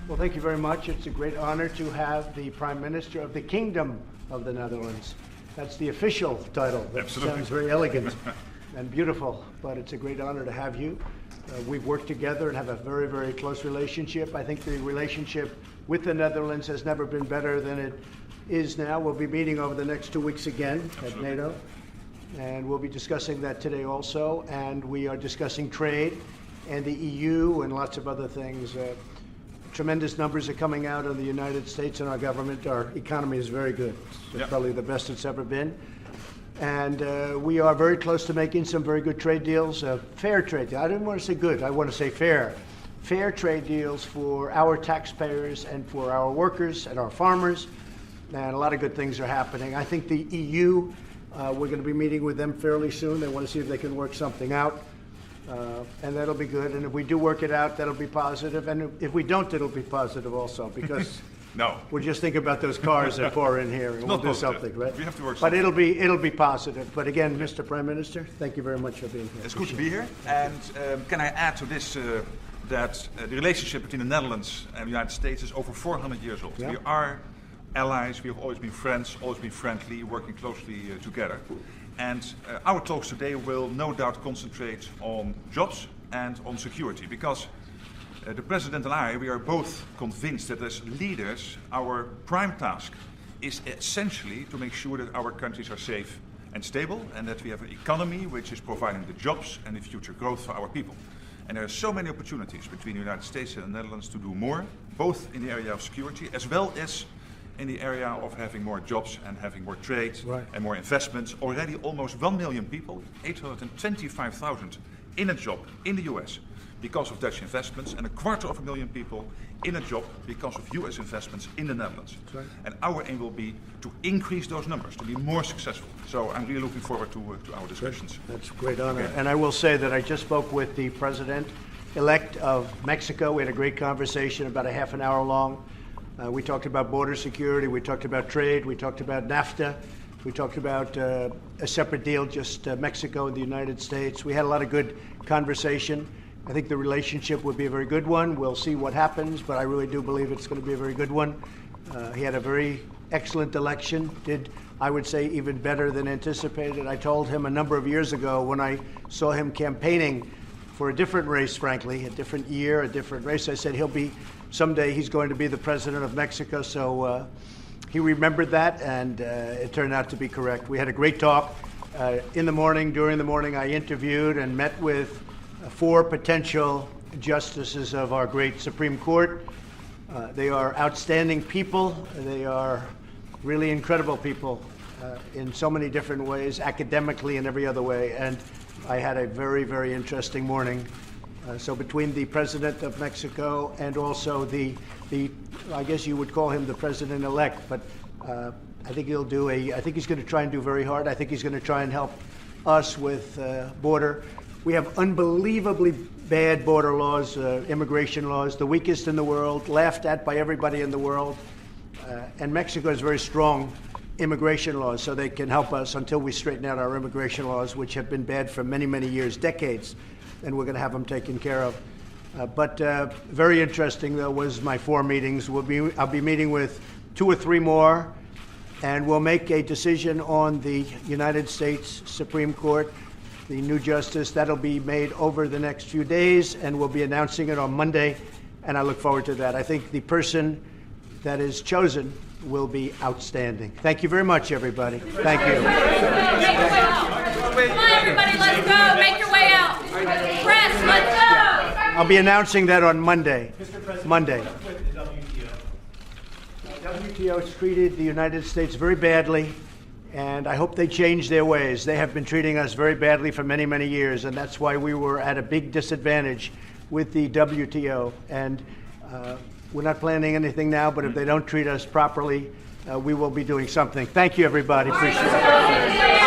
Well, thank you very much. It's a great honor to have the Prime Minister of the Kingdom of the Netherlands. That's the official title. That Absolutely. sounds very elegant and beautiful, but it's a great honor to have you. We've worked together and have a very, very close relationship. I think the relationship with the Netherlands has never been better than it is now. We'll be meeting over the next 2 weeks again at NATO, and we'll be discussing that today also. And we are discussing trade and the EU and lots of other things. Tremendous numbers are coming out of the United States and our government. Our economy is very good. It's probably the best it's ever been. And we are very close to making some very good trade deals, fair trade deals. I didn't want to say good, I want to say fair. Fair trade deals for our taxpayers and for our workers and our farmers. And a lot of good things are happening. I think the EU, we're going to be meeting with them fairly soon. They want to see if they can work something out. And that'll be good. And if we do work it out, that'll be positive. And if we don't, it'll be positive also, because No. we'll just think about those cars that pour in here and we'll not do positive. something, right? We have to work But something. it'll be positive. But again, Mr. Prime Minister, thank you very much for being here. It's good to be here. And can I add to this that the relationship between the Netherlands and the United States is over 400 years old. Yeah. We are allies. We have always been friends, always been friendly, working closely together. And our talks today will no doubt concentrate on jobs and on security, because the President and I, we are both convinced that as leaders, our prime task is essentially to make sure that our countries are safe and stable, and that we have an economy which is providing the jobs and the future growth for our people. And there are so many opportunities between the United States and the Netherlands to do more, both in the area of security as well as in the area of having more jobs and having more trade and more investments. Already almost 1 million people, 825,000 in a job in the US because of Dutch investments, and 250,000 people in a job because of US investments in the Netherlands. And our aim will be to increase those numbers, to be more successful. So I'm really looking forward to our discussions. That's a great honor. Okay. And I will say that I just spoke with the President-elect of Mexico. We had a great conversation, about a half an hour long. We talked about border security, we talked about trade, we talked about NAFTA, we talked about a separate deal, just Mexico and the United States. We had a lot of good conversation. I think the relationship would be a very good one. We'll see what happens, but I really do believe it's going to be a very good one. He had a very excellent election, did, I would say, even better than anticipated. I told him a number of years ago when I saw him campaigning for a different race, frankly, a different year, a different race, I said someday he's going to be the president of Mexico. So he remembered that, and it turned out to be correct. We had a great talk. In the morning, during the morning, I interviewed and met with 4 potential justices of our great Supreme Court. They are outstanding people. They are really incredible people in so many different ways, academically and every other way. And I had a very, very interesting morning. So between the President of Mexico and also the I guess you would call him the President-elect, but I think I think he's going to try and do very hard. I think he's going to try and help us with border. We have unbelievably bad border laws, immigration laws, the weakest in the world, laughed at by everybody in the world. And Mexico has very strong immigration laws, so they can help us until we straighten out our immigration laws, which have been bad for many, many years, decades, and we're going to have them taken care of. But very interesting, though, was my 4 meetings. I'll be meeting with 2 or 3 more, and we'll make a decision on the United States Supreme Court, the new justice. That'll be made over the next few days, and we'll be announcing it on Monday, and I look forward to that. I think the person that is chosen will be outstanding. Thank you very much, everybody. Thank you. Come on, everybody, let's go. Make your way out. Press, let's go. I'll be announcing that on Monday. Monday. WTO has treated the United States very badly, and I hope they change their ways. They have been treating us very badly for many, many years, and that's why we were at a big disadvantage with the WTO. And we're not planning anything now, but if they don't treat us properly, we will be doing something. Thank you, everybody. Appreciate it.